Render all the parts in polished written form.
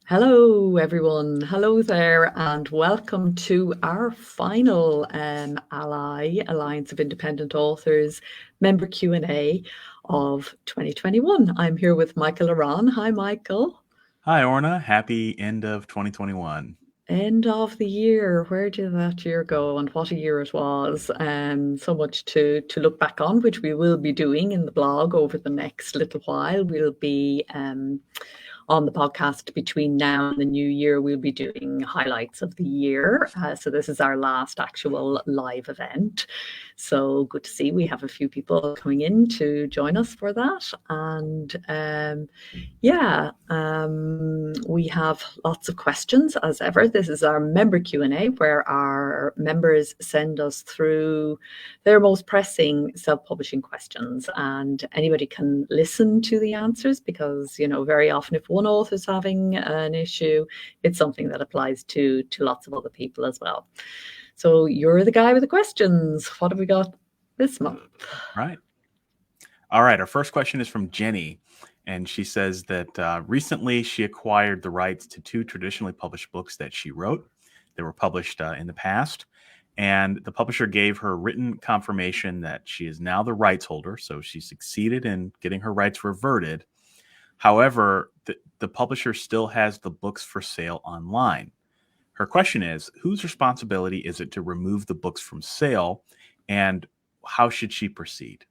Hello, everyone. Hello there, and welcome to our final Alliance of Independent Authors member Q&A of 2021. I'm here with Michael Ronn. Hi, Michael. Hi, Orna. Happy end of 2021. End of the year. Where did that year go, and what a year it was? So much to look back on, which we will be doing in the blog over the next little while. We'll be on the podcast between now and the new year. We'll be doing highlights of the year. So this is our last actual live event. So good to see we have a few people coming in to join us for that. And we have lots of questions as ever. This is our member Q&A where our members send us through their most pressing self-publishing questions, and anybody can listen to the answers because, very often if one author is having an issue, it's something that applies to lots of other people as well. So you're the guy with the questions. What have we got this month? Right. All right. Our first question is from Jenny. And she says that recently she acquired the rights to 2 traditionally published books that she wrote. They were published in the past. And the publisher gave her written confirmation that she is now the rights holder. So she succeeded in getting her rights reverted. However, the publisher still has the books for sale online. Her question is, whose responsibility is it to remove the books from sale, and how should she proceed?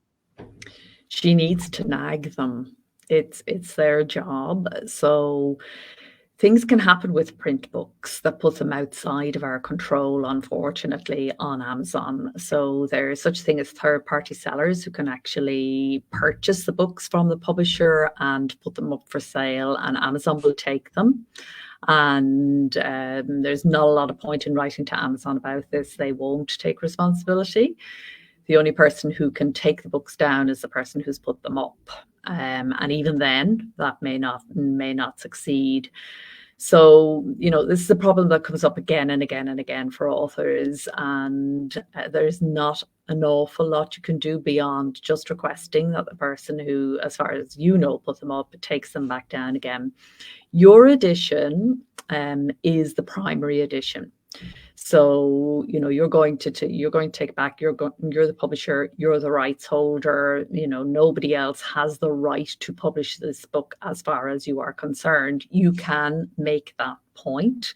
She needs to nag them. It's their job. So things can happen with print books that put them outside of our control, unfortunately, on Amazon. So there's such a thing as third-party sellers who can actually purchase the books from the publisher and put them up for sale, and Amazon will take them. And there's not a lot of point in writing to Amazon about this. They won't take responsibility. The only person who can take the books down is the person who's put them up. And even then, that may not succeed. So, this is a problem that comes up again and again and again for authors, and there's not an awful lot you can do beyond just requesting that the person who, as far as put them up, takes them back down again. Your edition is the primary edition. So, you're going to take it back. You're the publisher. You're the rights holder. Nobody else has the right to publish this book as far as you are concerned. You can make that point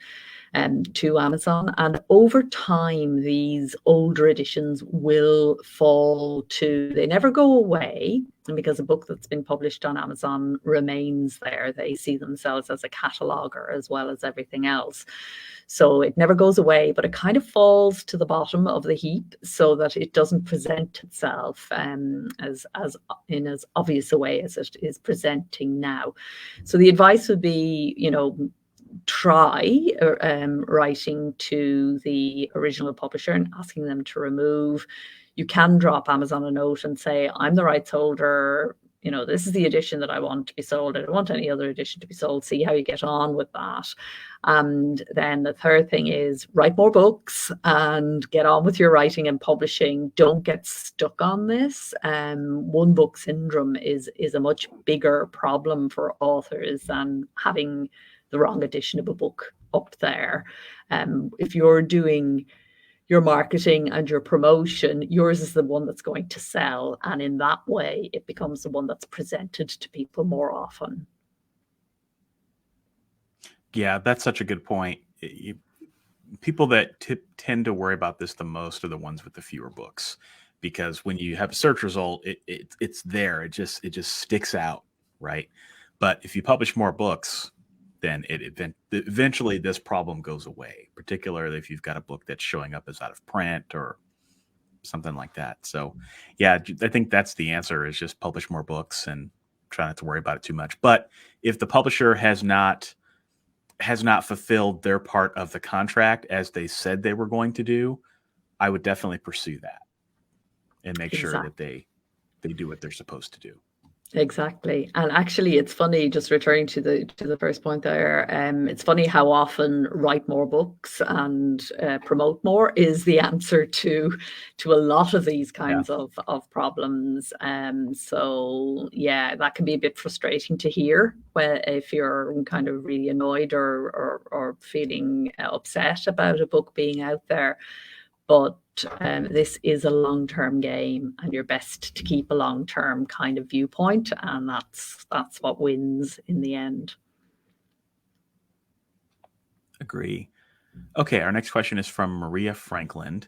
to Amazon, and over time these older editions will fall to, they never go away, and because a book that's been published on Amazon remains there, they see themselves as a cataloger as well as everything else. So it never goes away, but it kind of falls to the bottom of the heap so that it doesn't present itself as in as obvious a way as it is presenting now. So the advice would be, try writing to the original publisher and asking them to remove. You can drop Amazon a note and say, I'm the rights holder. This is the edition that I want to be sold. I don't want any other edition to be sold. See how you get on with that. And then the third thing is write more books and get on with your writing and publishing. Don't get stuck on this. One book syndrome is a much bigger problem for authors than having the wrong edition of a book up there. If you're doing your marketing and your promotion, yours is the one that's going to sell. And in that way, it becomes the one that's presented to people more often. Yeah, that's such a good point. People that tend to worry about this the most are the ones with the fewer books, because when you have a search result, it's there. It just sticks out, right? But if you publish more books, then eventually this problem goes away, particularly if you've got a book that's showing up as out of print or something like that. So yeah, I think that's the answer, is just publish more books and try not to worry about it too much. But if the publisher has not fulfilled their part of the contract as they said they were going to do, I would definitely pursue that and make sure that they do what they're supposed to do. Exactly. And actually it's funny, just returning to the first point there, it's funny how often write more books and promote more is the answer to a lot of these Yeah. kinds of problems. So yeah, that can be a bit frustrating to hear if you're kind of really annoyed or feeling upset about a book being out there. But this is a long-term game, and you're best to keep a long-term kind of viewpoint, and that's what wins in the end. Agree. Okay, our next question is from Maria Franklin.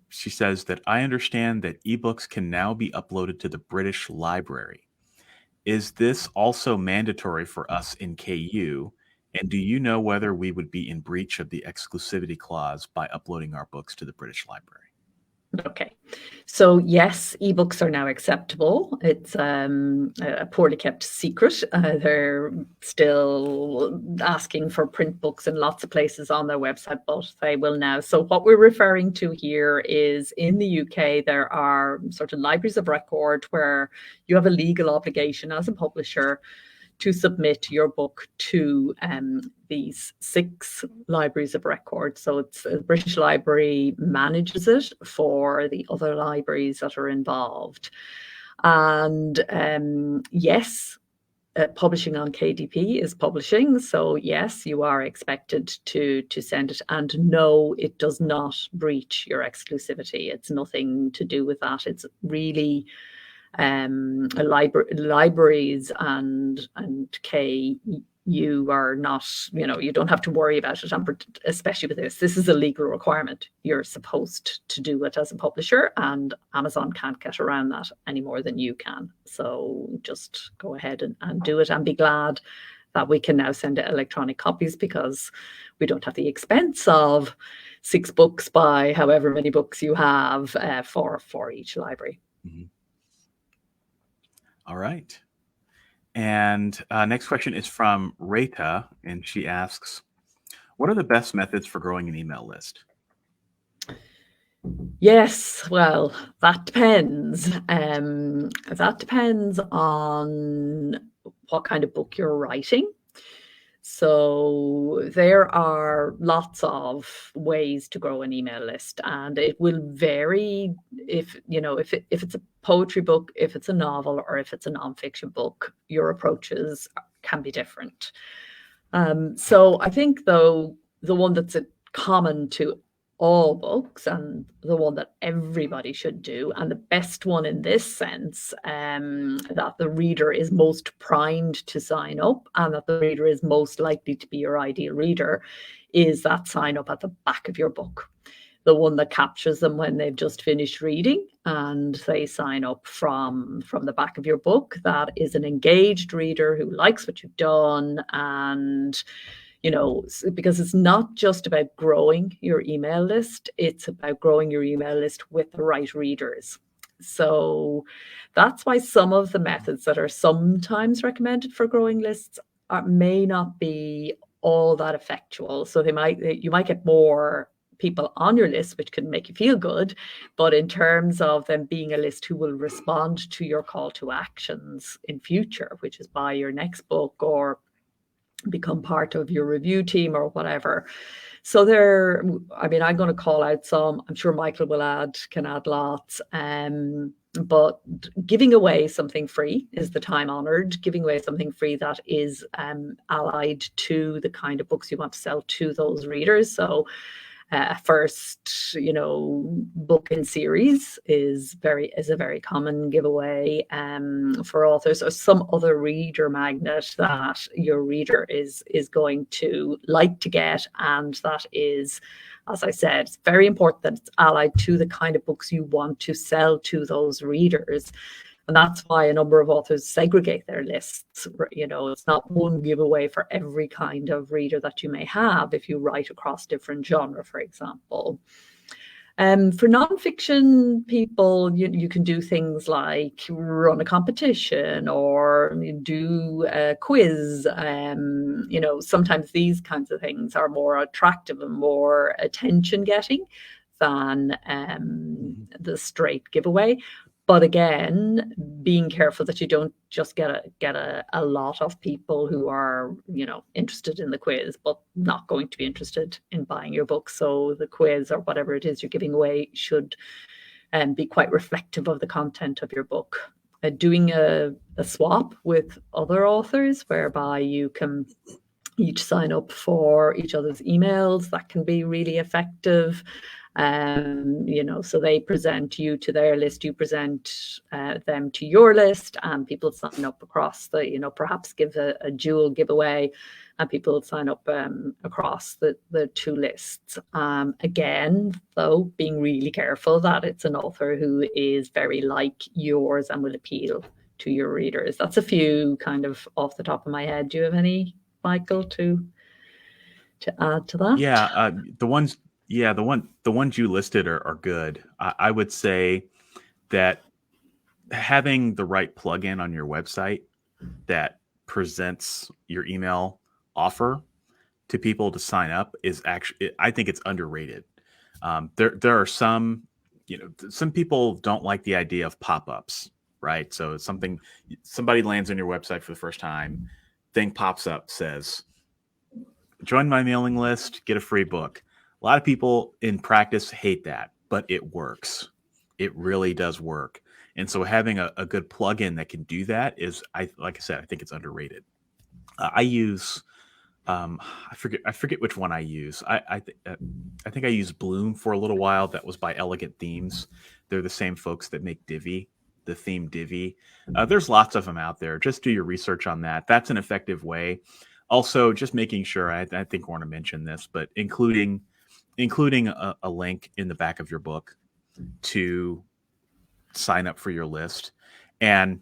She says that I understand that ebooks can now be uploaded to the British Library. Is this also mandatory for us in KU? And do you know whether we would be in breach of the exclusivity clause by uploading our books to the British Library? Okay, so yes, ebooks are now acceptable. It's a poorly kept secret. They're still asking for print books in lots of places on their website, but they will now. So what we're referring to here is in the UK, there are sort of libraries of record where you have a legal obligation as a publisher to submit your book to these 6 libraries of record. So it's the British Library manages it for the other libraries that are involved. And yes, publishing on KDP is publishing. So yes, you are expected to send it. And no, it does not breach your exclusivity. It's nothing to do with that. It's really libraries and you are not, you don't have to worry about it. And especially with this is a legal requirement. You're supposed to do it as a publisher, and Amazon can't get around that any more than you can. So just go ahead and do it, and be glad that we can now send electronic copies, because we don't have the expense of 6 books by however many books you have for each library. Mm-hmm. All right. And next question is from Rita, and she asks, what are the best methods for growing an email list? Yes, well, that depends. That depends on what kind of book you're writing. So there are lots of ways to grow an email list, and it will vary if it's a poetry book, if it's a novel, or if it's a nonfiction book, your approaches can be different. So I think, though, the one that's common to all books, and the one that everybody should do, and the best one in this sense, that the reader is most primed to sign up, and that the reader is most likely to be your ideal reader, is that sign up at the back of your book. The one that captures them when they've just finished reading and they sign up from the back of your book. That is an engaged reader who likes what you've done. And because it's not just about growing your email list, it's about growing your email list with the right readers. So that's why some of the methods that are sometimes recommended for growing lists may not be all that effectual. So you might get more people on your list, which can make you feel good, but in terms of them being a list who will respond to your call to actions in future, which is buy your next book or become part of your review team or whatever. So I'm going to call out some. I'm sure Michael can add lots. But giving away something free is the time honored. Giving away something free that is allied to the kind of books you want to sell to those readers. So first, book in series is a very common giveaway for authors, or some other reader magnet that your reader is going to like to get, and that is, as I said, it's very important that it's allied to the kind of books you want to sell to those readers. And that's why a number of authors segregate their lists. It's not one giveaway for every kind of reader that you may have if you write across different genre, for example. For nonfiction people, you can do things like run a competition or do a quiz. Sometimes these kinds of things are more attractive and more attention-getting than the straight giveaway. But again, being careful that you don't just get a lot of people who are, interested in the quiz, but not going to be interested in buying your book. So the quiz or whatever it is you're giving away should be quite reflective of the content of your book. Doing a swap with other authors whereby you can each sign up for each other's emails, that can be really effective. So they present you to their list, you present them to your list, and people sign up across perhaps give a dual giveaway, and people sign up across the two lists. Again, though, being really careful that it's an author who is very like yours and will appeal to your readers. That's a few kind of off the top of my head. Do you have any, Michael, to add to that? Yeah, the ones you listed are good. I would say that having the right plugin on your website that presents your email offer to people to sign up is actually, I think it's underrated. There are some people don't like the idea of pop-ups, right? So it's somebody lands on your website for the first time, thing pops up, says, join my mailing list, get a free book. A lot of people in practice hate that, but it works. It really does work. And so having a good plugin that can do that is, like I said, I think it's underrated. I use, I forget which one I use. I think I used Bloom for a little while. That was by Elegant Themes. They're the same folks that make Divi, the theme Divi. There's lots of them out there. Just do your research on that. That's an effective way. Also, just making sure, I think Orna mentioned this, but including a link in the back of your book to sign up for your list. And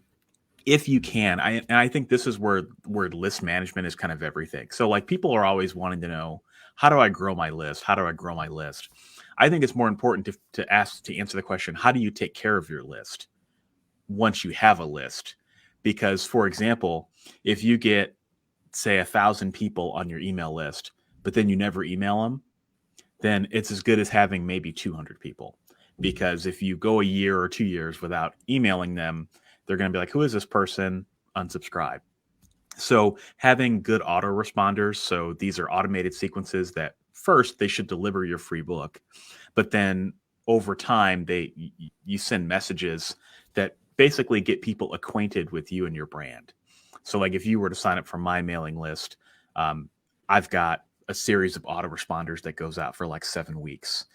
if you can, I think this is where list management is kind of everything. So like, people are always wanting to know, how do I grow my list? How do I grow my list? I think it's more important to answer the question, how do you take care of your list once you have a list? Because, for example, if you get, say, 1,000 people on your email list, but then you never email them, then it's as good as having maybe 200 people. Because if you go a year or 2 years without emailing them, they're going to be like, who is this person? Unsubscribe. So having good autoresponders, so these are automated sequences that first they should deliver your free book, but then over time you send messages that basically get people acquainted with you and your brand. So like, if you were to sign up for my mailing list, I've got a series of autoresponders that goes out for like 7 weeks,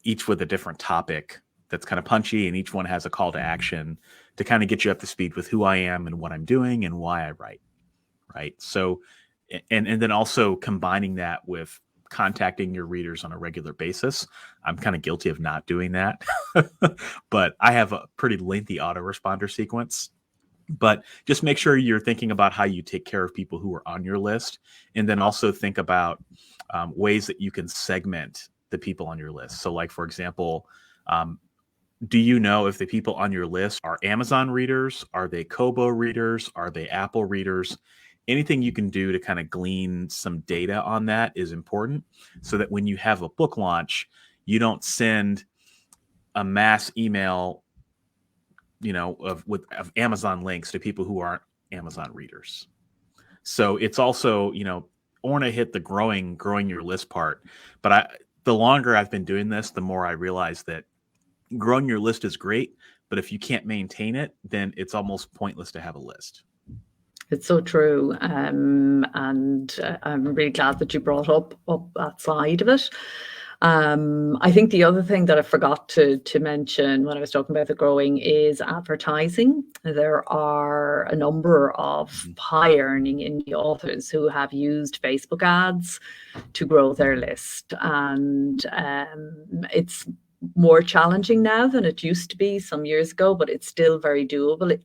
each with a different topic that's kind of punchy, and each one has a call to action to kind of get you up to speed with who I am and what I'm doing and why I write. Right. So, and then also combining that with contacting your readers on a regular basis. I'm kind of guilty of not doing that, but I have a pretty lengthy autoresponder sequence. But just make sure you're thinking about how you take care of people who are on your list, and then also think about ways that you can segment the people on your list. So like, for example, do you know if the people on your list are Amazon readers? Are they Kobo readers? Are they Apple readers? Anything you can do to kind of glean some data on that is important, so that when you have a book launch, you don't send a mass email, of Amazon links to people who aren't Amazon readers. So it's also, Orna hit the growing your list part, but the longer I've been doing this, the more I realize that growing your list is great, but if you can't maintain it, then it's almost pointless to have a list. It's so true. And I'm really glad that you brought up that side of it. I think the other thing that I forgot to mention when I was talking about the growing is advertising. There are a number of high-earning indie authors who have used Facebook ads to grow their list. And it's more challenging now than it used to be some years ago, but it's still very doable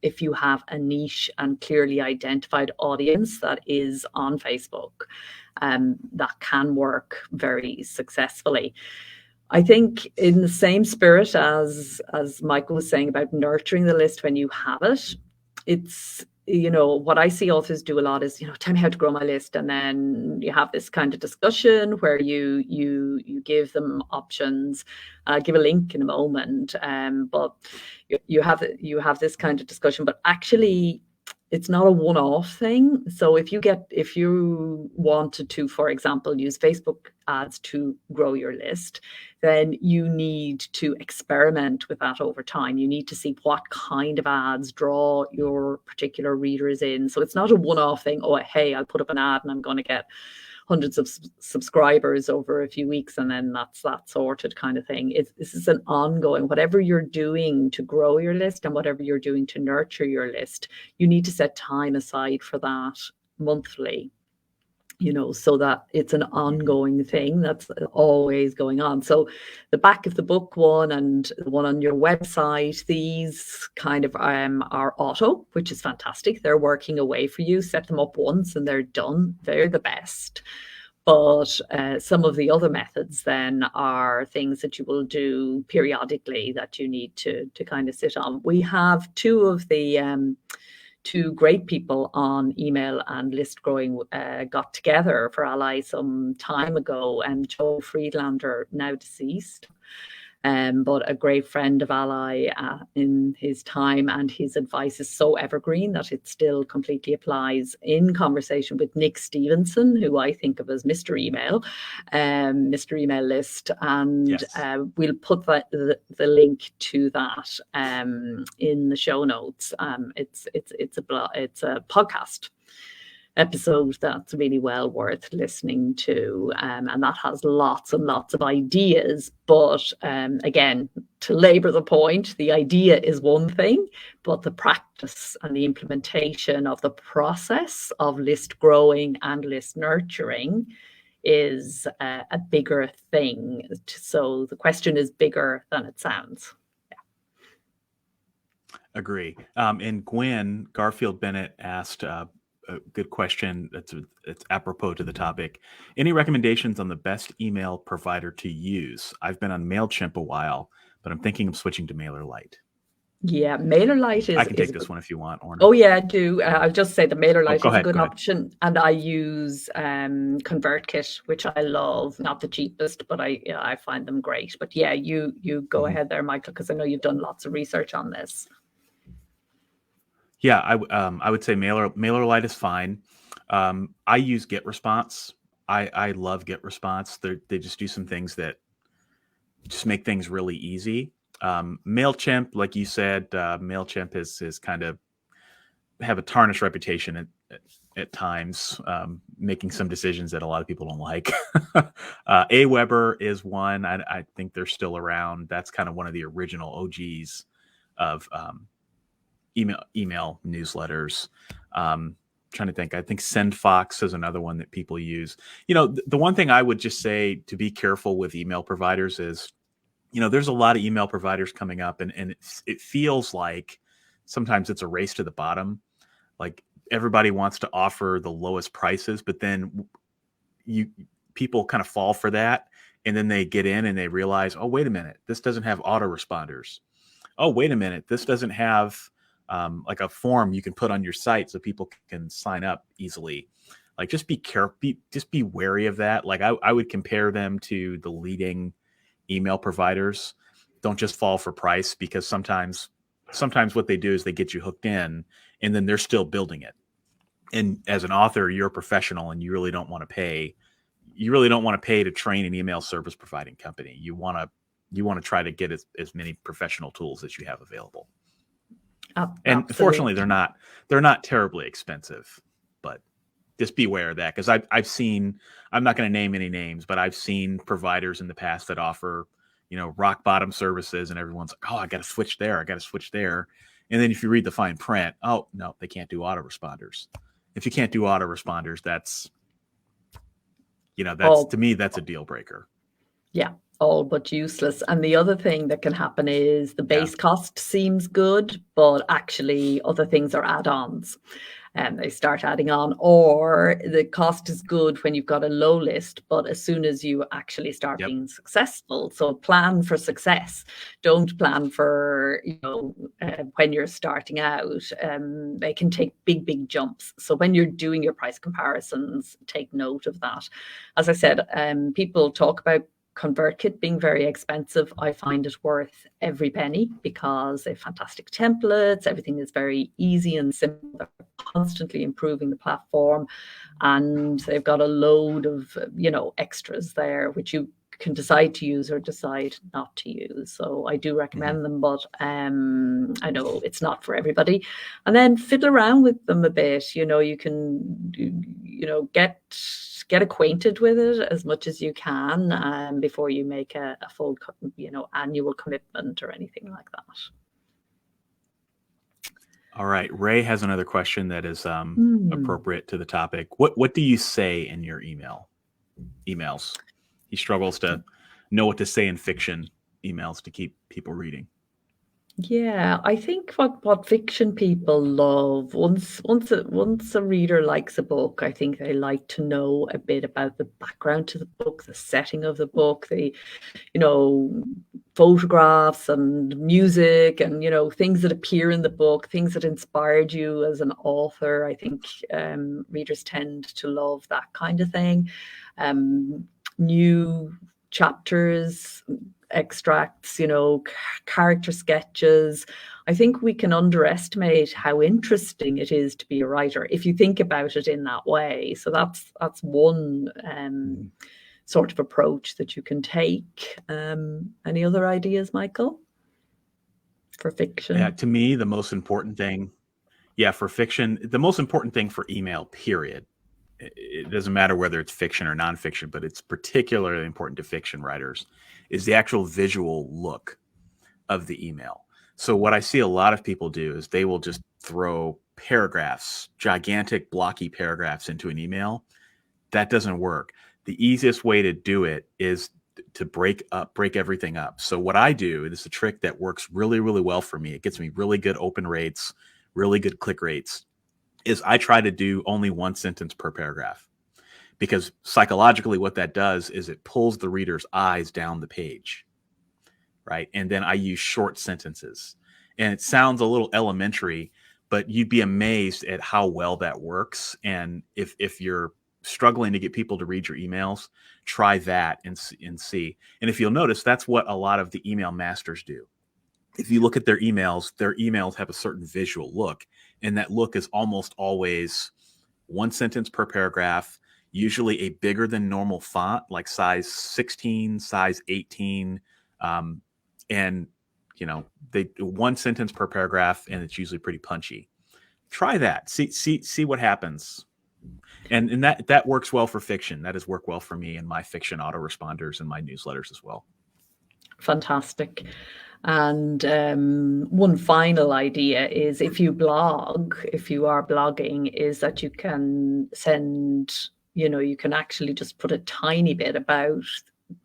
if you have a niche and clearly identified audience that is on Facebook. That can work very successfully. I think in the same spirit as Michael was saying about nurturing the list when you have it, what I see authors do a lot is, tell me how to grow my list, and then you have this kind of discussion where you give them options. I'll give a link in a moment, but you have this kind of discussion, but actually it's not a one-off thing. So if you wanted to, for example, use Facebook ads to grow your list, then you need to experiment with that over time. You need to see what kind of ads draw your particular readers in. So it's not a one-off thing. Oh, hey, I'll put up an ad and I'm going to get hundreds of subscribers over a few weeks, and then that's that sorted kind of thing. This is an ongoing, whatever you're doing to grow your list and whatever you're doing to nurture your list, you need to set time aside for that monthly, so that it's an ongoing thing that's always going on. So the back of the book one and the one on your website, these kind of are auto, which is fantastic. They're working away for you. Set them up once and they're done. They're the best. But some of the other methods then are things that you will do periodically that you need to kind of sit on. We have two of the two great people on email and list growing got together for Ally some time ago, and Joe Friedlander, now deceased, but a great friend of Ally in his time, and his advice is so evergreen that it still completely applies, in conversation with Nick Stevenson, who I think of as Mr. Email, Mr. Email List, and Yes. We'll put the link to that in the show notes. It's a podcast episode that's really well worth listening to, and that has lots and lots of ideas. But again, to labor the point, the idea is one thing, but the practice and the implementation of the process of list growing and list nurturing is a bigger thing. So the question is bigger than it sounds. Agree. And Gwen Garfield Bennett asked a good question that's apropos to the topic. Any recommendations on the best email provider to use? I've been on MailChimp a while, but I'm thinking of switching to MailerLite. Yeah, MailerLite is... I can take this one if you want, Orna. Oh yeah, I do. I'll just say the MailerLite is a good option, and I use ConvertKit, which I love. Not the cheapest, but I find them great. But yeah, you go ahead there, Michael, because I know you've done lots of research on this. Yeah, I would say MailerLite is fine. I use GetResponse. I love GetResponse. They just do some things that just make things really easy. MailChimp, like you said, MailChimp is kind of have a tarnished reputation at times, making some decisions that a lot of people don't like. Aweber is one. I think they're still around. That's kind of one of the original OGs of email newsletters. Trying to think. I think SendFox is another one that people use. The one thing I would just say to be careful with email providers is, there's a lot of email providers coming up, and it feels like sometimes it's a race to the bottom. Like everybody wants to offer the lowest prices, but then people kind of fall for that, and then they get in and they realize, oh, wait a minute, this doesn't have autoresponders. Oh, wait a minute, this doesn't have like a form you can put on your site so people can sign up easily. Like, just be careful, just be wary of that. Like I would compare them to the leading email providers. Don't just fall for price, because sometimes what they do is they get you hooked in, and then they're still building it. And as an author, you're a professional, and you really don't want to pay. You really don't want to pay to train an email service providing company. You want to try to get as many professional tools as you have available. And fortunately, they're not terribly expensive, but just beware of that, because I've seen, I'm not going to name any names, but I've seen providers in the past that offer, rock bottom services, and everyone's like, oh, I got to switch there. And then if you read the fine print, oh no, they can't do autoresponders. If you can't do autoresponders, that's to me, that's a deal breaker. Yeah. all but useless. And the other thing that can happen is the base cost seems good, but actually other things are add-ons. And they start adding on, or the cost is good when you've got a low list, but as soon as you actually start being successful. So plan for success. Don't plan for, when you're starting out. They can take big jumps. So when you're doing your price comparisons, take note of that. As I said, people talk about ConvertKit being very expensive. I find it worth every penny because they have fantastic templates. Everything is very easy and simple. They're constantly improving the platform, and they've got a load of extras there which you can decide to use or decide not to use. So I do recommend them, but I know it's not for everybody. And then fiddle around with them a bit. You can get acquainted with it as much as you can before you make a full annual commitment or anything like that. All right, Ray has another question that is appropriate to the topic. What do you say in your emails? He struggles to know what to say in fiction emails to keep people reading. Yeah, I think what fiction people love, once a reader likes a book, I think they like to know a bit about the background to the book, the setting of the book, the photographs and music and things that appear in the book, things that inspired you as an author. I think readers tend to love that kind of thing. New chapters, extracts, character sketches. I think we can underestimate how interesting it is to be a writer if you think about it in that way. So that's one sort of approach that you can take. Any other ideas, Michael, for fiction? Yeah, to me, the most important thing, for fiction, the most important thing for email, period. It doesn't matter whether it's fiction or nonfiction, but it's particularly important to fiction writers, is the actual visual look of the email. So what I see a lot of people do is they will just throw paragraphs, gigantic blocky paragraphs into an email. That doesn't work. The easiest way to do it is to break everything up. So what I do, and this is a trick that works really, really well for me. It gets me really good open rates, really good click rates, is I try to do only one sentence per paragraph, because psychologically what that does is it pulls the reader's eyes down the page, right? And then I use short sentences. And it sounds a little elementary, but you'd be amazed at how well that works. And if you're struggling to get people to read your emails, try that and see. And if you'll notice, that's what a lot of the email masters do. If you look at their emails have a certain visual look, and that look is almost always one sentence per paragraph, usually a bigger than normal font, like size 16, size 18. And, they one sentence per paragraph, and it's usually pretty punchy. Try that. See what happens. And that works well for fiction. That has worked well for me in my fiction autoresponders and my newsletters as well. Fantastic. And one final idea is, if you are blogging, is that you can send, you can actually just put a tiny bit about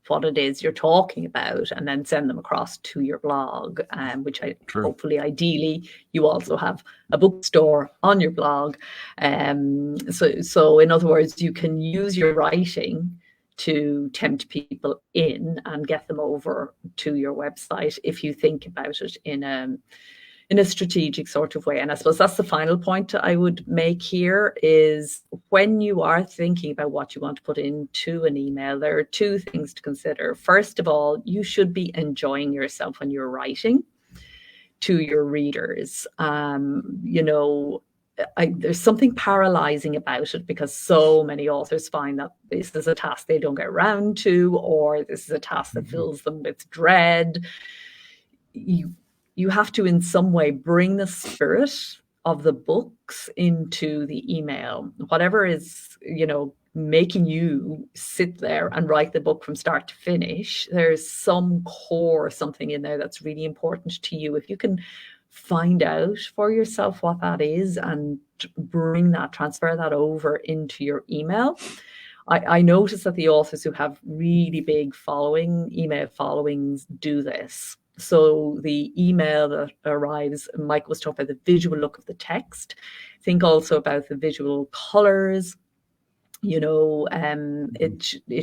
what it is you're talking about and then send them across to your blog, which hopefully, ideally, you also have a bookstore on your blog. So in other words, you can use your writing to tempt people in and get them over to your website if you think about it in a strategic sort of way. And I suppose that's the final point I would make here, is when you are thinking about what you want to put into an email, there are two things to consider. First of all, you should be enjoying yourself when you're writing to your readers. There's something paralyzing about it, because so many authors find that this is a task they don't get around to, or this is a task that fills them with dread. You have to in some way bring the spirit of the books into the email. Whatever is, making you sit there and write the book from start to finish, there's some core something in there that's really important to you. If you can find out for yourself what that is and transfer that over into your email, I notice that the authors who have really big email followings do this. So the email that arrives, Mike was talking about the visual look of the text. Think also about the visual colors. It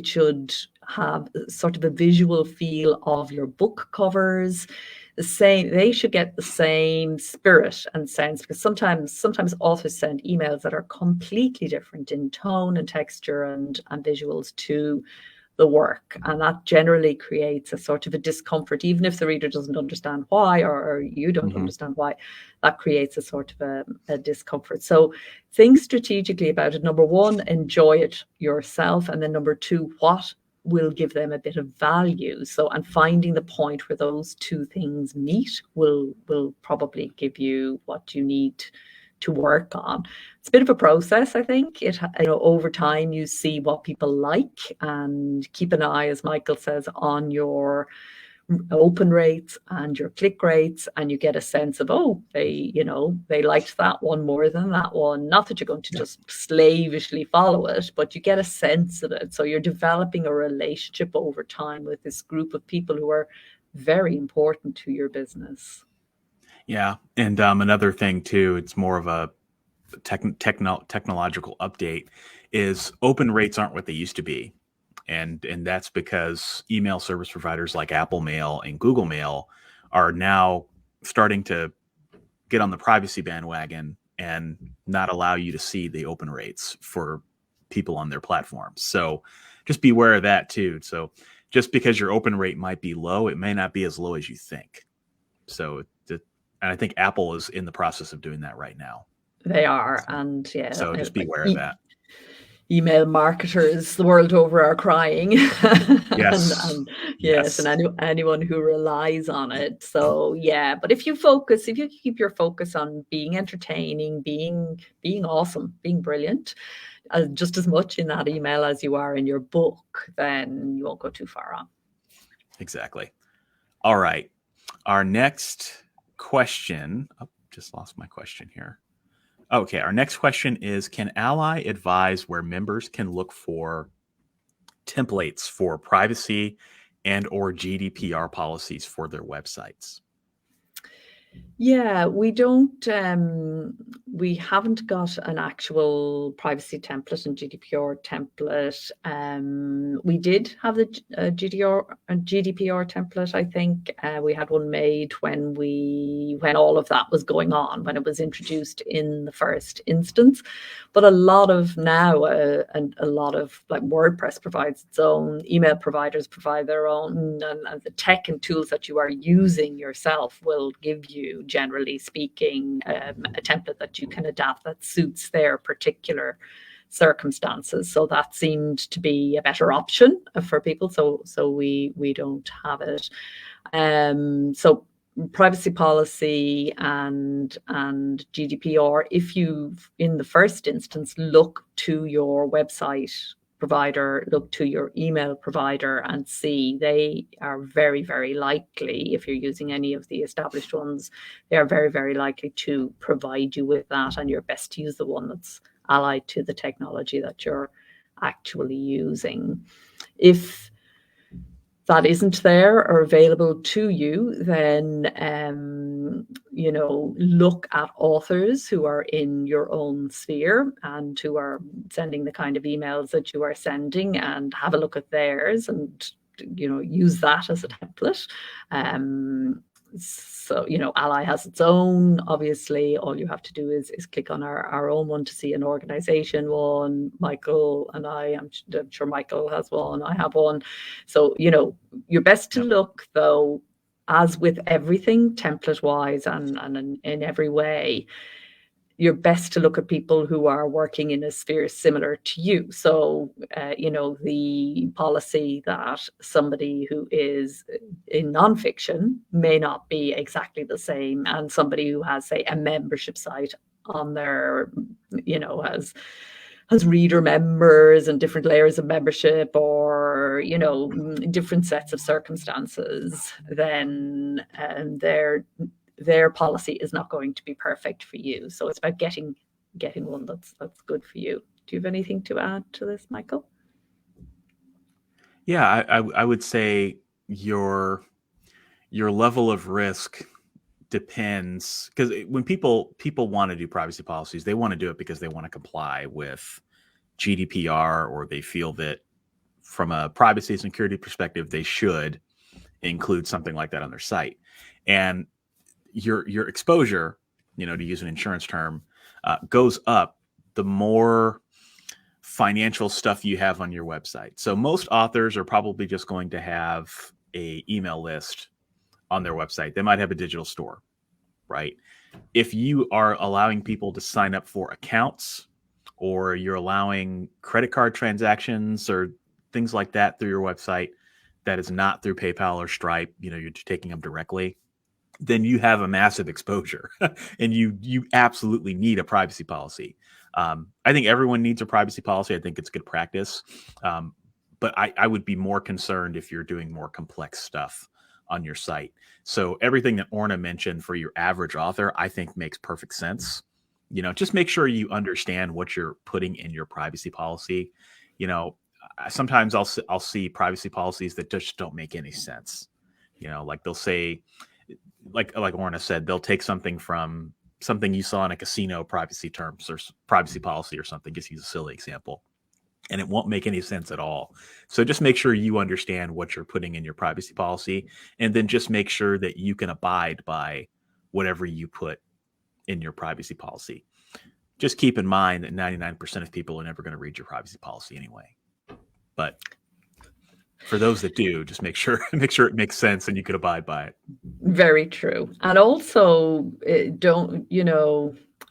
should have sort of a visual feel of your book covers. They should get the same spirit and sense, because sometimes authors send emails that are completely different in tone and texture and visuals to the work, and that generally creates a sort of a discomfort, even if the reader doesn't understand why, or you don't understand why. That creates a sort of a discomfort. So think strategically about it. Number one, enjoy it yourself, and then number two, what will give them a bit of value. And finding the point where those two things meet will probably give you what you need to work on. It's a bit of a process, I think. Over time you see what people like, and keep an eye, as Michael says, on your open rates and your click rates, and you get a sense of, they liked that one more than that one. Not that you're going to just slavishly follow it, but you get a sense of it. So you're developing a relationship over time with this group of people who are very important to your business. Yeah. And another thing too, it's more of a technological update, is open rates aren't what they used to be. And that's because email service providers like Apple Mail and Google Mail are now starting to get on the privacy bandwagon and not allow you to see the open rates for people on their platforms. So just be aware of that too. So just because your open rate might be low, it may not be as low as you think. So and I think Apple is in the process of doing that right now. They are. And yeah. So just be aware of that. Email marketers the world over are crying. Yes. And anyone who relies on it. So yeah, but if you keep your focus on being entertaining, being awesome, being brilliant, just as much in that email as you are in your book, then you won't go too far wrong. Exactly. All right. Our next question, just lost my question here. Okay, our next question is, can Ally advise where members can look for templates for privacy and or GDPR policies for their websites? Yeah, we don't. We haven't got an actual privacy template and GDPR template. We did have the GDPR template. I think we had one made when all of that was going on, when it was introduced in the first instance. But a lot of now, and a lot of like WordPress provides its own, email providers provide their own, and the tech and tools that you are using yourself will give you, generally speaking, a template that you can adapt that suits their particular circumstances. So that seemed to be a better option for people. So we don't have it. So privacy policy and GDPR, if you in the first instance look to your website provider, look to your email provider and see, they are very, very likely, if you're using any of the established ones, they are very, very likely to provide you with that, and you're best to use the one that's allied to the technology that you're actually using. If that isn't there or available to you, then look at authors who are in your own sphere and who are sending the kind of emails that you are sending, and have a look at theirs and use that as a template. So Ally has its own. Obviously, all you have to do is click on our own one to see an organization one. Michael and I'm sure Michael has one. I have one. So you're best to look, though, as with everything, template wise and in every way, you're best to look at people who are working in a sphere similar to you. So, the policy that somebody who is in nonfiction may not be exactly the same, and somebody who has, say, a membership site on their, has reader members and different layers of membership, or different sets of circumstances, then their policy is not going to be perfect for you. So it's about getting one that's good for you. Do you have anything to add to this, Michael? Yeah, I would say your level of risk depends, because when people want to do privacy policies, they want to do it because they want to comply with GDPR, or they feel that from a privacy and security perspective, they should include something like that on their site. And your exposure, to use an insurance term, goes up the more financial stuff you have on your website. So most authors are probably just going to have a email list on their website. They might have a digital store, right? If you are allowing people to sign up for accounts, or you're allowing credit card transactions or things like that through your website that is not through PayPal or Stripe, you're taking them directly, then you have a massive exposure and you absolutely need a privacy policy. I think everyone needs a privacy policy. I think it's good practice. But I would be more concerned if you're doing more complex stuff on your site. So everything that Orna mentioned for your average author, I think makes perfect sense. Just make sure you understand what you're putting in your privacy policy. Sometimes I'll see privacy policies that just don't make any sense. Like they'll say, like Orna said, they'll take something from something you saw in a casino privacy terms or privacy policy or something, just use a silly example, and it won't make any sense at all. So just make sure you understand what you're putting in your privacy policy, and then just make sure that you can abide by whatever you put in your privacy policy. Just keep in mind that 99% of people are never going to read your privacy policy anyway. But for those that do, just make sure it makes sense and you can abide by it. Very true. And also, don't,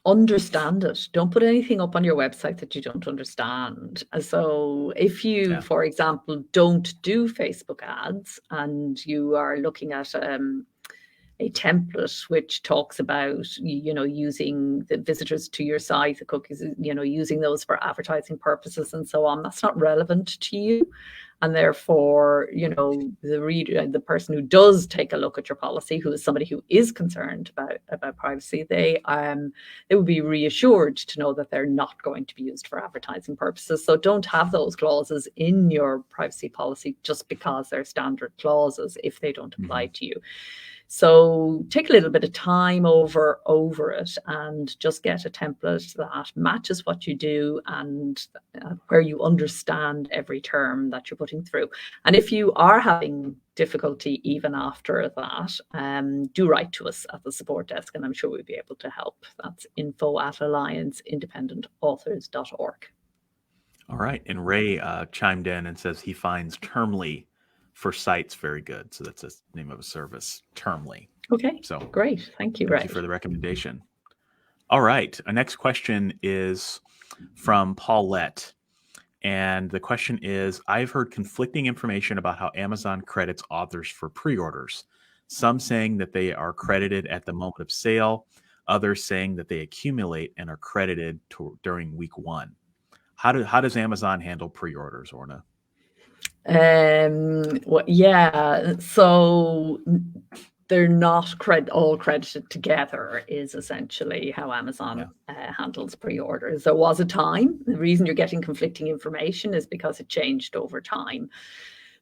understand it. Don't put anything up on your website that you don't understand. So if you, for example, don't do Facebook ads and you are looking at a template which talks about, using the visitors to your site, the cookies, using those for advertising purposes and so on, that's not relevant to you. And therefore, the reader, the person who does take a look at your policy, who is somebody who is concerned about privacy, they would be reassured to know that they're not going to be used for advertising purposes. So don't have those clauses in your privacy policy just because they're standard clauses if they don't apply to you. So take a little bit of time over it and just get a template that matches what you do and where you understand every term that you're putting through. And if you are having difficulty even after that, do write to us at the support desk and I'm sure we'll be able to help. That's info@allianceindependentauthors.org. All right. And Ray chimed in and says he finds Termly for sites very good. So that's the name of a service, Termly. Okay, so great. Thank you, Ray. Thank you for the recommendation. All right. Our next question is from Paulette. And the question is, I've heard conflicting information about how Amazon credits authors for pre-orders. Some saying that they are credited at the moment of sale, others saying that they accumulate and are credited during week one. How does Amazon handle pre-orders, Orna? So they're not all credited together is essentially how Amazon handles pre-orders. There was a time, the reason you're getting conflicting information is because it changed over time.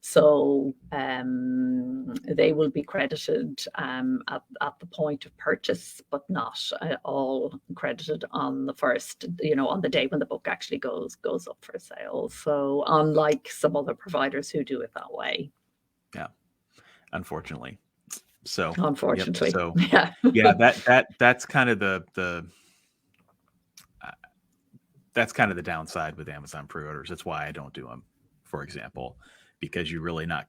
So they will be credited at the point of purchase, but not all credited on the first, on the day when the book actually goes up for sale. So unlike some other providers who do it that way. Yeah, unfortunately. So unfortunately, that's kind of that's kind of the downside with Amazon pre-orders. That's why I don't do them, for example. Because you're really not,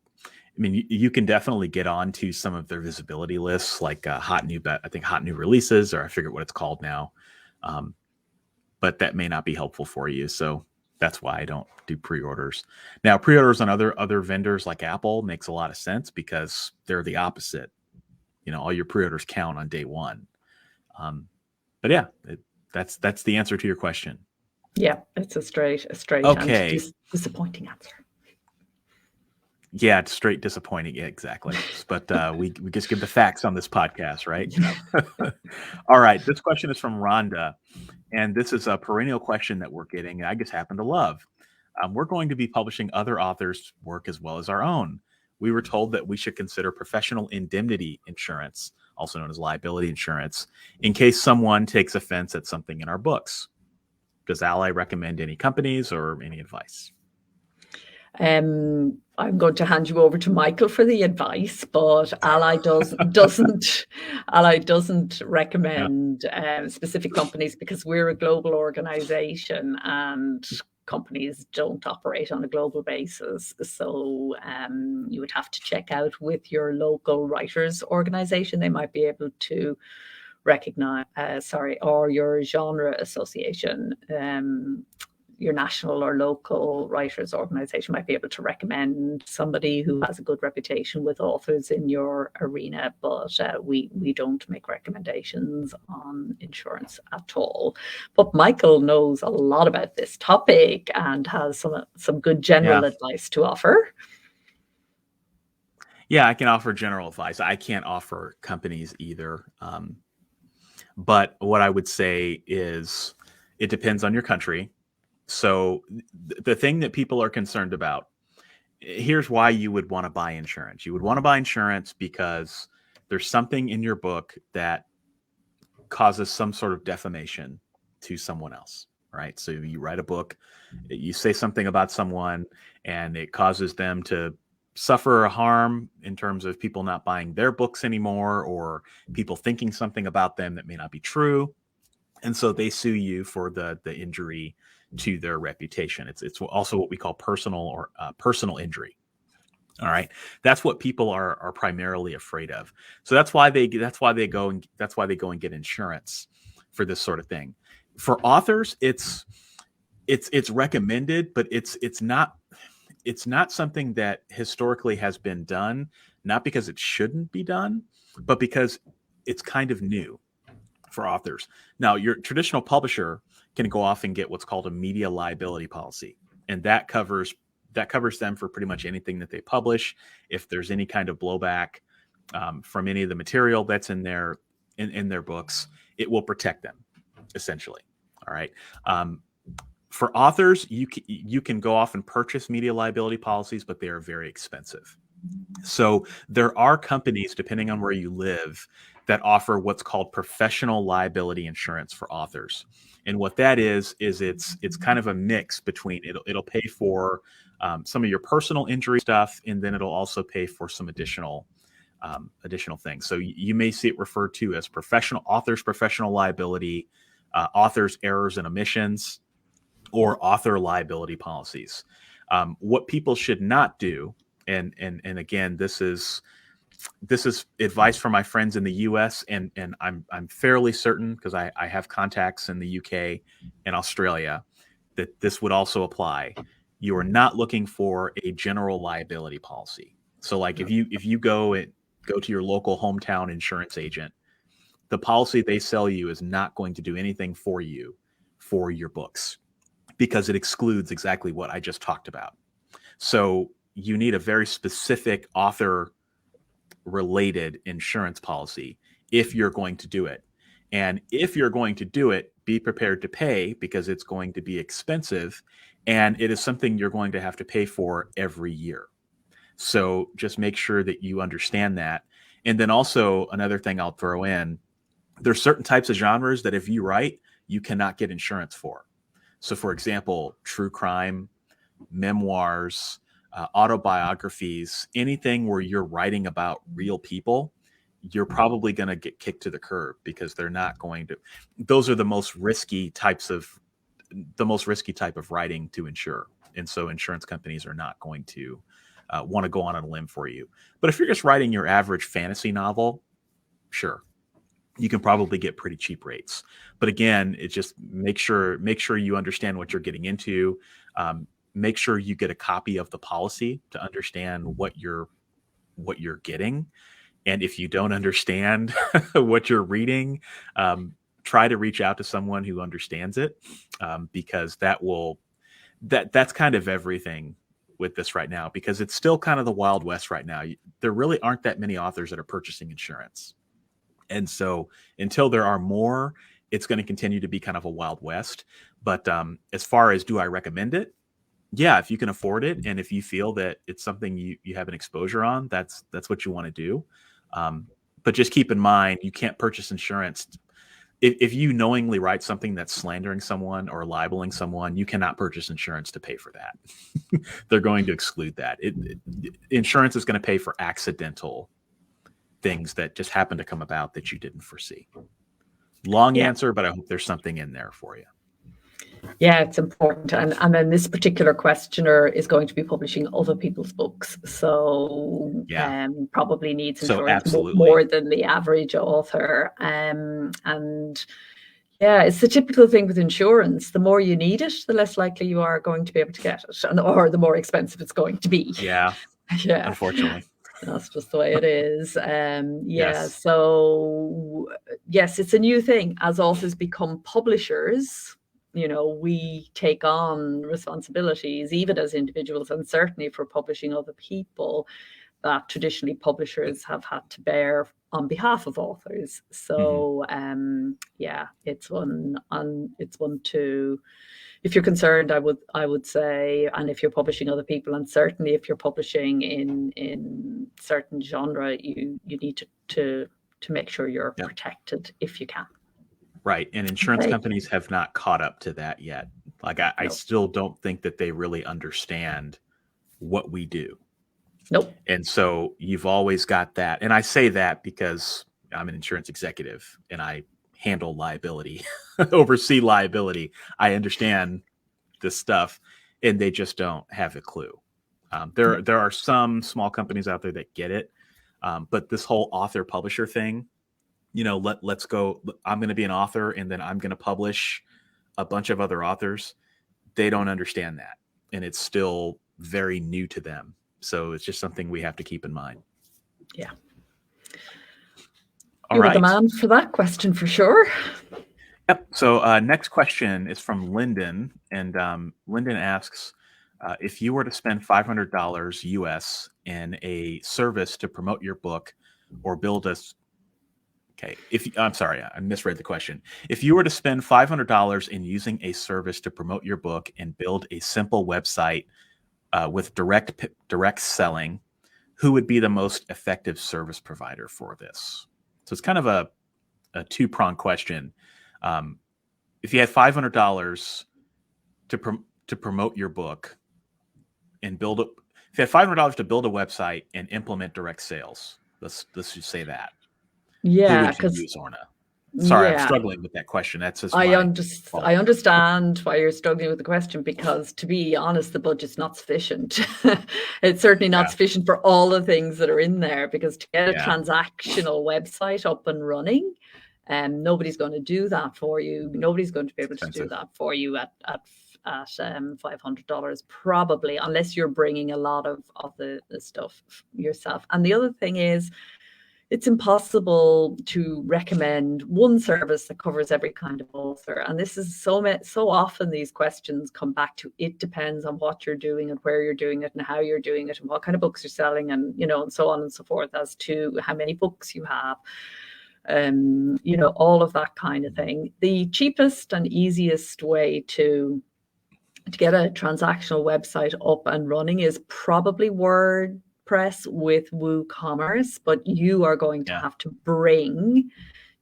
you can definitely get onto some of their visibility lists, like hot new releases, or I forget what it's called now. But that may not be helpful for you. So that's why I don't do pre-orders. Now, pre-orders on other vendors like Apple makes a lot of sense because they're the opposite. All your pre-orders count on day one. But yeah, that's the answer to your question. Yeah, it's a straight okay. and disappointing answer. Yeah, it's straight disappointing. Yeah, exactly. But we just give the facts on this podcast, right? All right. This question is from Rhonda, and this is a perennial question that we're getting. I just happen to love. we're going to be publishing other authors' work as well as our own. We were told that we should consider professional indemnity insurance, also known as liability insurance, in case someone takes offense at something in our books. Does Ally recommend any companies or any advice? I'm going to hand you over to Michael for the advice, but Ally doesn't recommend specific companies, because we're a global organization and companies don't operate on a global basis. So you would have to check out with your local writers organization. They might be able to recognize, or your genre association. Your national or local writers organization might be able to recommend somebody who has a good reputation with authors in your arena, but we don't make recommendations on insurance at all. But Michael knows a lot about this topic and has some good general advice to offer. Yeah, I can offer general advice. I can't offer companies either. But what I would say is it depends on your country. So the thing that people are concerned about, here's why you would want to buy insurance. You would want to buy insurance because there's something in your book that causes some sort of defamation to someone else, right? So you write a book, you say something about someone, and it causes them to suffer a harm in terms of people not buying their books anymore, or people thinking something about them that may not be true. And so they sue you for the injury to their reputation. It's also what we call personal injury. All right, that's what people are primarily afraid of. So that's why they go and get insurance for this sort of thing. For authors, it's recommended, but it's not something that historically has been done, not because it shouldn't be done, but because it's kind of new for authors. Now, your traditional publisher can go off and get what's called a media liability policy, and that covers them for pretty much anything that they publish. If there's any kind of blowback from any of the material that's in their books, it will protect them, essentially. All right. For authors, you can go off and purchase media liability policies, but they are very expensive. So there are companies, depending on where you live, that offer what's called professional liability insurance for authors. And what that is it's kind of a mix between it'll pay for some of your personal injury stuff, and then it'll also pay for some additional things. So you may see it referred to as author's professional liability, author's errors and omissions, or author liability policies. What people should not do, and again, this is advice from my friends in the U.S. and I'm fairly certain, because I have contacts in the U.K. and Australia, that this would also apply. You are not looking for a general liability policy. So, like if you go to your local hometown insurance agent, the policy they sell you is not going to do anything for you for your books, because it excludes exactly what I just talked about. So you need a very specific author related insurance policy if you're going to do it. And if you're going to do it, be prepared to pay, because it's going to be expensive, and it is something you're going to have to pay for every year. So just make sure that you understand that. And then also another thing I'll throw in, there's certain types of genres that if you write, you cannot get insurance for. So for example, true crime, memoirs, autobiographies, anything where you're writing about real people, you're probably going to get kicked to the curb, because they're not going to. Those are the most risky type of writing to insure, and so insurance companies are not going to want to go on a limb for you. But if you're just writing your average fantasy novel, sure, you can probably get pretty cheap rates. But again, it's just make sure you understand what you're getting into. Make sure you get a copy of the policy to understand what you're getting. And if you don't understand what you're reading, try to reach out to someone who understands it, because that's kind of everything with this right now, because it's still kind of the Wild West right now. There really aren't that many authors that are purchasing insurance. And so until there are more, it's going to continue to be kind of a Wild West. But as far as do I recommend it? yeah, if you can afford it, and if you feel that it's something you have an exposure on, that's what you want to do. But just keep in mind, you can't purchase insurance. If you knowingly write something that's slandering someone or libeling someone, you cannot purchase insurance to pay for that. They're going to exclude that. Insurance is going to pay for accidental things that just happen to come about that you didn't foresee. Long answer, but I hope there's something in there for you. Yeah, it's important. And then this particular questioner is going to be publishing other people's books. So probably needs insurance more than the average author. And yeah, it's the typical thing with insurance. The more you need it, the less likely you are going to be able to get it, or the more expensive it's going to be. Yeah. Unfortunately. That's just the way it is. Yes. So yes, it's a new thing. As authors become publishers, we take on responsibilities, even as individuals, and certainly for publishing other people, that traditionally publishers have had to bear on behalf of authors. So it's one to, if you're concerned, I would say, and if you're publishing other people, and certainly if you're publishing in certain genre, you need to make sure you're protected if you can. Right. And insurance companies have not caught up to that yet. Like I still don't think that they really understand what we do. Nope. And so you've always got that. And I say that because I'm an insurance executive and I handle liability, oversee liability. I understand this stuff, and they just don't have a clue. There are some small companies out there that get it. But this whole author publisher thing, let's go. I'm going to be an author and then I'm going to publish a bunch of other authors. They don't understand that. And it's still very new to them. So it's just something we have to keep in mind. Yeah. All right. The man for that question for sure. Yep. So next question is from Lyndon. And Lyndon asks, if you were to spend $500 US in a service to promote your book or build a I'm sorry, I misread the question. If you were to spend $500 in using a service to promote your book and build a simple website with direct selling, who would be the most effective service provider for this? So it's kind of a two-pronged question. If you had $500 to promote your book and if you had $500 to build a website and implement direct sales, let's just say that. Yeah, because use Orna. Sorry, I'm struggling with that question. That's just I understand why you're struggling with the question, because to be honest, the budget's not sufficient. It's certainly not sufficient for all the things that are in there, because to get a transactional website up and running, nobody's going to do that for you. Nobody's going to be able to do that for you at $500 probably, unless you're bringing a lot of the stuff yourself. And the other thing is, it's impossible to recommend one service that covers every kind of author. And this is so often these questions come back to, it depends on what you're doing and where you're doing it and how you're doing it and what kind of books you're selling, and and so on and so forth, as to how many books you have, all of that kind of thing. The cheapest and easiest way to get a transactional website up and running is probably WordPress with WooCommerce, but you are going to have to bring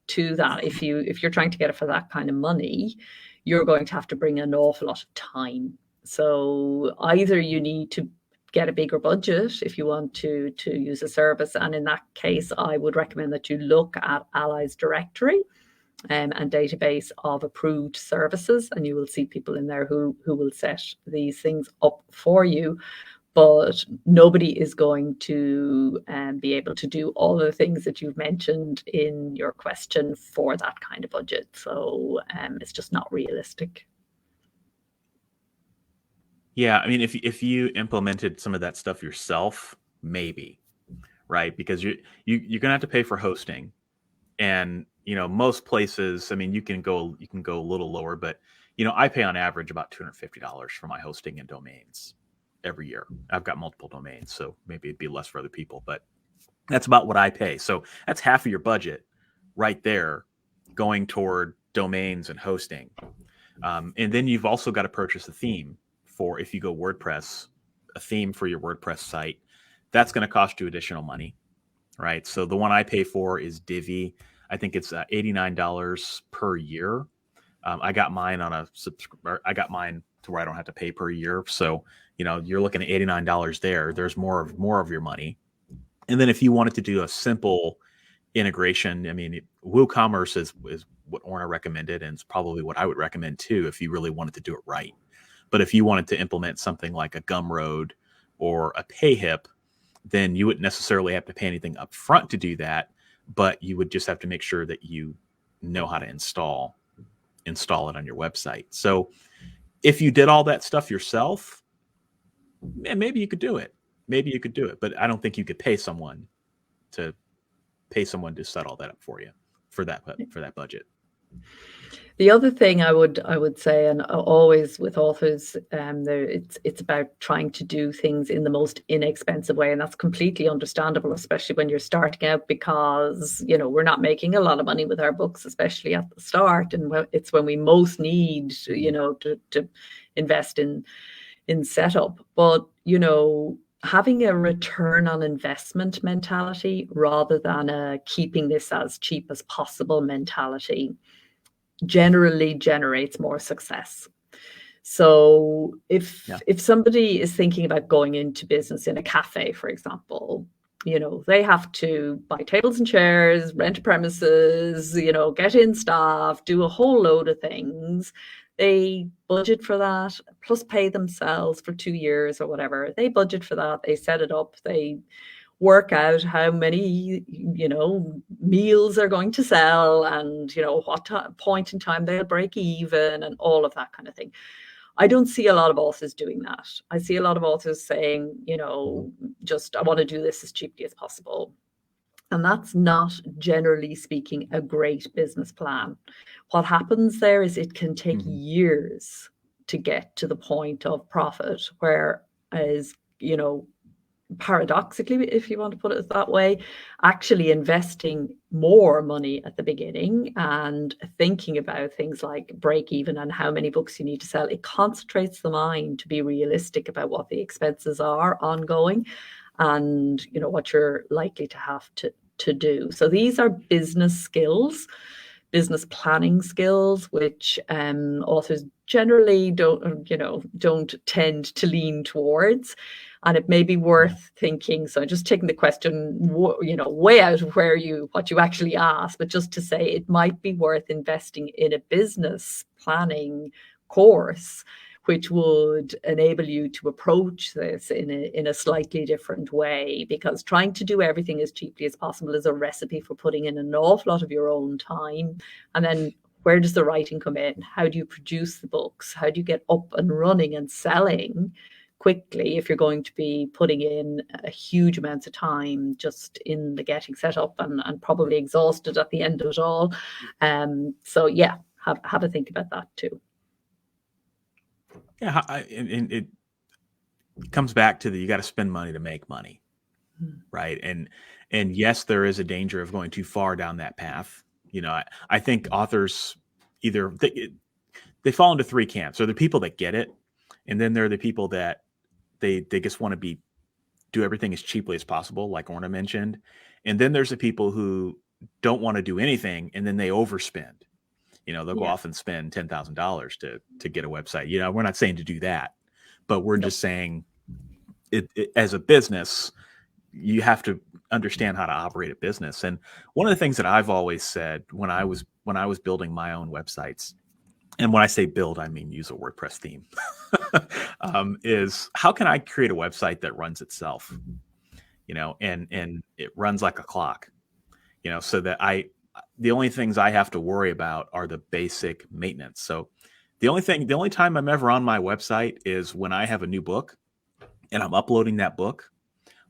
to that, if you're trying to get it for that kind of money, you're going to have to bring an awful lot of time. So either you need to get a bigger budget if you want to use a service, and in that case I would recommend that you look at Ally's directory and database of approved services, and you will see people in there who will set these things up for you. But nobody is going to be able to do all the things that you've mentioned in your question for that kind of budget. So it's just not realistic. Yeah, I mean, if you implemented some of that stuff yourself, maybe, right? Because you're gonna have to pay for hosting, and most places, I mean, you can go a little lower, but I pay on average about $250 for my hosting and domains every year. I've got multiple domains, so maybe it'd be less for other people, but that's about what I pay. So that's half of your budget right there going toward domains and hosting. And then you've also got to purchase a theme for, if you go WordPress, a theme for your WordPress site, that's going to cost you additional money, right? So the one I pay for is Divi. I think it's $89 per year. I got mine on I got mine to where I don't have to pay per year. So, you're looking at $89 there. There's more of your money. And then if you wanted to do a simple integration, I mean, WooCommerce is what Orna recommended, and it's probably what I would recommend too if you really wanted to do it right. But if you wanted to implement something like a Gumroad or a PayHip, then you wouldn't necessarily have to pay anything up front to do that, but you would just have to make sure that you know how to install it on your website. So if you did all that stuff yourself, maybe you could do it. But I don't think you could pay someone to set all that up for you for that budget. The other thing I would say, and always with authors, it's about trying to do things in the most inexpensive way, and that's completely understandable, especially when you're starting out, because we're not making a lot of money with our books, especially at the start, and it's when we most need to invest in setup. But having a return on investment mentality rather than a keeping this as cheap as possible mentality generally generates more success. So if somebody is thinking about going into business in a cafe, for example, they have to buy tables and chairs, rent premises, get in staff, do a whole load of things. They budget for that, plus pay themselves for 2 years or whatever. They budget for that. They set it up. They work out how many, meals are going to sell, and, what point in time they'll break even, and all of that kind of thing. I don't see a lot of authors doing that. I see a lot of authors saying, just, I want to do this as cheaply as possible. And that's not, generally speaking, a great business plan. What happens there is it can take years to get to the point of profit, whereas, paradoxically, if you want to put it that way, actually investing more money at the beginning and thinking about things like break even and how many books you need to sell, it concentrates the mind to be realistic about what the expenses are ongoing and what you're likely to have to do. So these are business skills, business planning skills, which authors generally don't tend to lean towards. And it may be worth thinking. So just taking the question, way out of what you actually asked, but just to say it might be worth investing in a business planning course, which would enable you to approach this in a slightly different way, because trying to do everything as cheaply as possible is a recipe for putting in an awful lot of your own time. And then where does the writing come in? How do you produce the books? How do you get up and running and selling quickly if you're going to be putting in a huge amounts of time just in the getting set up and probably exhausted at the end of it all? So yeah, have a think about that too. Yeah, and it comes back to you got to spend money to make money, right? And yes, there is a danger of going too far down that path. I think authors either they fall into three camps. There are the people that get it, and then there are the people that they just want to do everything as cheaply as possible, like Orna mentioned, and then there's the people who don't want to do anything, and then they overspend. They'll go off and spend $10,000 to get a website. We're not saying to do that, but we're just saying it as a business, you have to understand how to operate a business. And one of the things that I've always said when I was building my own websites, and when I say build, I mean use a WordPress theme, is how can I create a website that runs itself, and it runs like a clock, so that the only things I have to worry about are the basic maintenance. So the only time I'm ever on my website is when I have a new book and I'm uploading that book,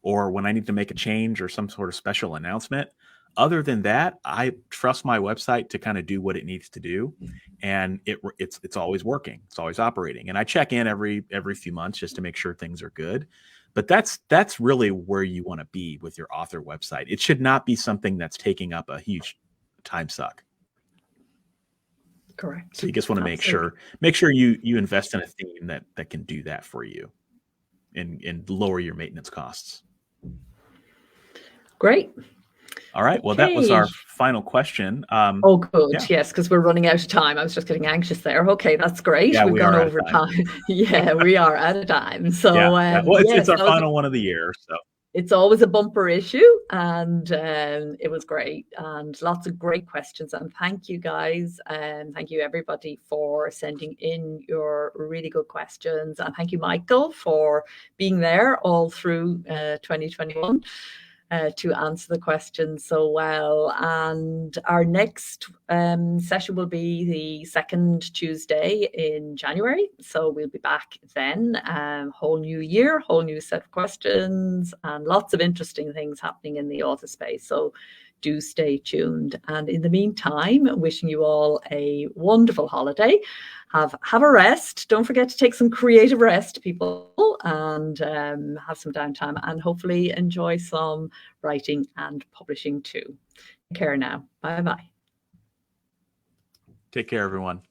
or when I need to make a change or some sort of special announcement. Other than that, I trust my website to kind of do what it needs to do, and it's always working, it's always operating. And I check in every few months just to make sure things are good. But that's really where you want to be with your author website. It should not be something that's taking up a huge time suck. Correct. So you just want to make sure you invest in a theme that can do that for you and lower your maintenance costs. Great. All right. Well, that was our final question. Oh, good. Yeah. Yes, because we're running out of time. I was just getting anxious there. Okay, that's great. Yeah, we've gone over time. Yeah, we are out of time. So, well, it's our final one of the year. So it's always a bumper issue, and it was great, and lots of great questions. And thank you, guys, and thank you everybody for sending in your really good questions. And thank you, Michael, for being there all through 2021. To answer the questions so well. And our next session will be the second Tuesday in January. So we'll be back then, whole new year, whole new set of questions, and lots of interesting things happening in the author space. So do stay tuned. And in the meantime, wishing you all a wonderful holiday. Have a rest. Don't forget to take some creative rest, people, and have some downtime, and hopefully enjoy some writing and publishing too. Take care now. Bye-bye. Take care, everyone.